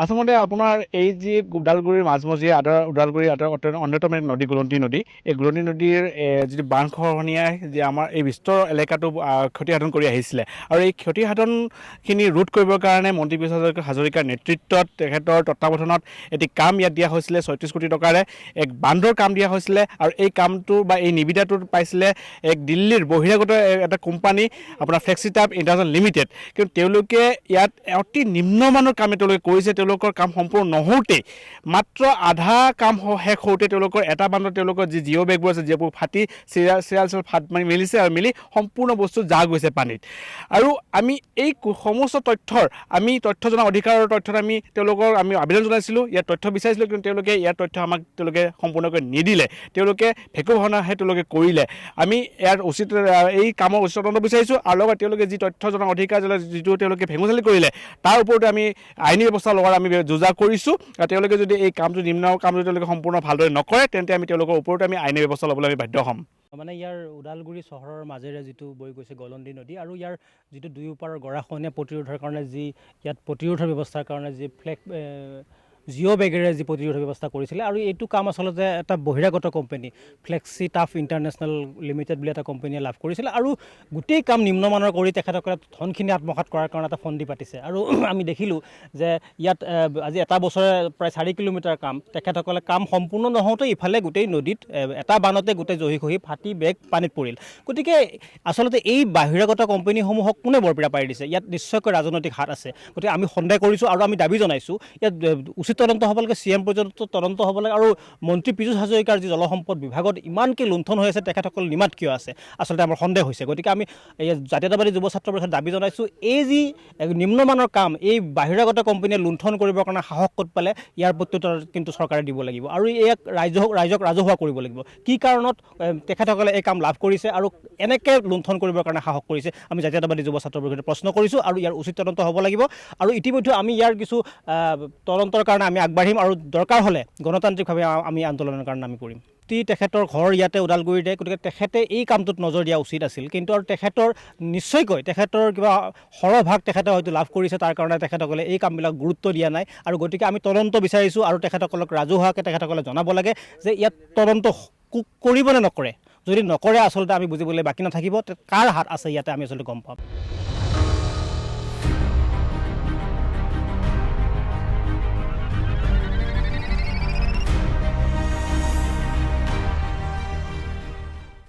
আচলতে আপোনাৰ এই যি ওদালগুৰিৰ মাজমজিয়া ওদালগুৰি অন্যতম এক নদী গোলন্তী নদী, এই গোলন্তী নদীৰ যিটো বানখহনীয়াই যে আমাৰ এই বিস্তৰ এলেকাটো ক্ষতিসাধন কৰি আহিছিলে আৰু এই ক্ষতিসাধনখিনি ৰোধ কৰিবৰ কাৰণে মন্ত্ৰী পীযুষ হাজৰিকাৰ নেতৃত্বত তেখেতৰ তত্বাৱধানত এটি কাম ইয়াত দিয়া হৈছিলে ৩৬ কোটি টকাৰে এক বান্ধৰ কাম দিয়া হৈছিলে আৰু এই কামটো বা এই নিবিদাটো পাইছিলে এক দিল্লীৰ বহিৰাগত এটা কোম্পানী আপোনাৰ ফ্লেক্সিটাপ ইণ্টাৰনেশ্যনেল লিমিটেড। কিন্তু তেওঁলোকে ইয়াত অতি নিম্নমানৰ কাম তেওঁলোকে কৰিছে। তেওঁলোকৰ কাম সম্পূৰ্ণ নহওঁতেই মাত্ৰ আধা কাম শেষ হওঁতে তেওঁলোকৰ এটা বান্ধত তেওঁলোকৰ যি জিঅ' বেগবোৰ আছে যিবোৰ ফাটি চিৰাল ফাট মাৰি মেলিছে আৰু মিলি সম্পূৰ্ণ বস্তু যা গৈছে পানীত। আৰু আমি এই সমস্ত তথ্যৰ তথ্য জনা অধিকাৰৰ তথ্যত আমি আবেদন জনাইছিলোঁ, ইয়াত তথ্য বিচাৰিছিলোঁ, কিন্তু তেওঁলোকে ইয়াৰ তথ্য তেওঁলোকে সম্পূৰ্ণকৈ নিদিলে। তেওঁলোকে ভেকু ভাওনাহে তেওঁলোকে কৰিলে। আমি ইয়াৰ এই কামৰ উচিত তদন্ত বিচাৰিছোঁ আৰু লগত তেওঁলোকে যি তথ্য জনা অধিকাৰ যিটো তেওঁলোকে ভেঙুচালি কৰিলে তাৰ ওপৰতো আমি আইনী ব্যৱস্থা লোৱাৰ আমি যোজা কৰিছোঁ। তেওঁলোকে যদি এই নিম্ন কামটো তেওঁলোকে সম্পূৰ্ণ ভালদৰে নকৰে তেন্তে আমি তেওঁলোকৰ ওপৰতো আমি আইনী ব্যৱস্থা ল'বলৈ আমি বাধ্য হ'ম। মানে ইয়াৰ ওদালগুৰি চহৰৰ মাজেৰে যিটো বৈ গৈছে গলন্দী নদী আৰু ইয়াৰ যিটো দুয়োপাৰৰ গৰাখহনীয়া প্ৰতিৰোধৰ কাৰণে যি ইয়াত প্ৰতিৰোধৰ ব্যৱস্থাৰ কাৰণে যি জিঅ' বেগেৰে যি প্ৰতিৰোধ ব্যৱস্থা কৰিছিলে আৰু এইটো কাম আচলতে এটা বহিৰাগত কোম্পানী ফ্লেক্সিটাপ ইণ্টাৰনেশ্যনেল লিমিটেড বুলি এটা কোম্পানীয়ে লাভ কৰিছিলে আৰু গোটেই কাম নিম্নমানৰ কৰি তেখেতসকলে ধনখিনি আত্মসাৎ কৰাৰ কাৰণে এটা ফন্দি পাতিছে। আৰু আমি দেখিলোঁ যে ইয়াত আজি এটা বছৰে প্ৰায় 4 কিলোমিটাৰ কাম, তেখেতসকলে কাম সম্পূৰ্ণ নহওঁতে ইফালে গোটেই নদীত এটা বানতে গোটেই জহি খহি ফাটি বেগ পানীত পৰিল। গতিকে আচলতে এই বাহিৰাগত কোম্পানীসমূহক কোনে বৰপীৰা পাৰি দিছে? ইয়াত নিশ্চয়কৈ ৰাজনৈতিক হাত আছে। গতিকে আমি সন্দেহ কৰিছোঁ আৰু আমি দাবী জনাইছোঁ ইয়াত উচিত তদন্ত হ'ব লাগে, CM পৰ্যন্ত তদন্ত হ'ব লাগে আৰু মন্ত্ৰী পীযুষ হাজৰিকাৰ যি জলসম্পদ বিভাগত ইমানকৈ লুণ্ঠন হৈ আছে তেখেতসকল নিমাত কিয় আছে আচলতে আমাৰ সন্দেহ হৈছে। গতিকে আমি এই জাতীয়তাবাদী যুৱ ছাত্ৰ পৰিষদে দাবী জনাইছোঁ এই যি নিম্নমানৰ কাম এই বাহিৰাগত কোম্পানীয়ে লুণ্ঠন কৰিবৰ কাৰণে সাহস ক'ত পালে ইয়াৰ প্ৰত্যুত্তৰ কিন্তু চৰকাৰে দিব লাগিব আৰু ইয়াক ৰাইজক ৰাজহুৱা কৰিব লাগিব। কি কাৰণত তেখেতসকলে এই কাম লাভ কৰিছে আৰু এনেকৈ লুণ্ঠন কৰিবৰ কাৰণে সাহস কৰিছে আমি জাতীয়তাবাদী যুৱ ছাত্ৰ পৰিষদে প্ৰশ্ন কৰিছোঁ আৰু ইয়াৰ উচিত তদন্ত হ'ব লাগিব। আৰু ইতিমধ্যে আমি ইয়াৰ কিছু তদন্তৰ কাৰণে আমি আগবাঢ়িম আৰু দৰকাৰ হ'লে গণতান্ত্ৰিকভাৱে আমি আন্দোলনৰ কাৰণে আমি কৰিম। তেখেতৰ ঘৰ ইয়াতে ওদালগুৰিতে, গতিকে তেখেতে এই কামটোত নজৰ দিয়া উচিত আছিল। কিন্তু আৰু নিশ্চয়কৈ তেখেতৰ কিবা সৰহভাগ তেখেতে হয়তো লাভ কৰিছে, তাৰ কাৰণে তেখেতসকলে এই কামবিলাক গুৰুত্ব দিয়া নাই। আৰু গতিকে আমি তদন্ত বিচাৰিছোঁ আৰু তেখেতসকলক ৰাজহুৱাকৈ তেখেতসকলে জনাব লাগে যে ইয়াত তদন্ত কৰিব নে নকৰে। যদি নকৰে আচলতে আমি বুজিবলৈ বাকী নাথাকিব কাৰ হাত আছে ইয়াতে আমি আচলতে গম পাম।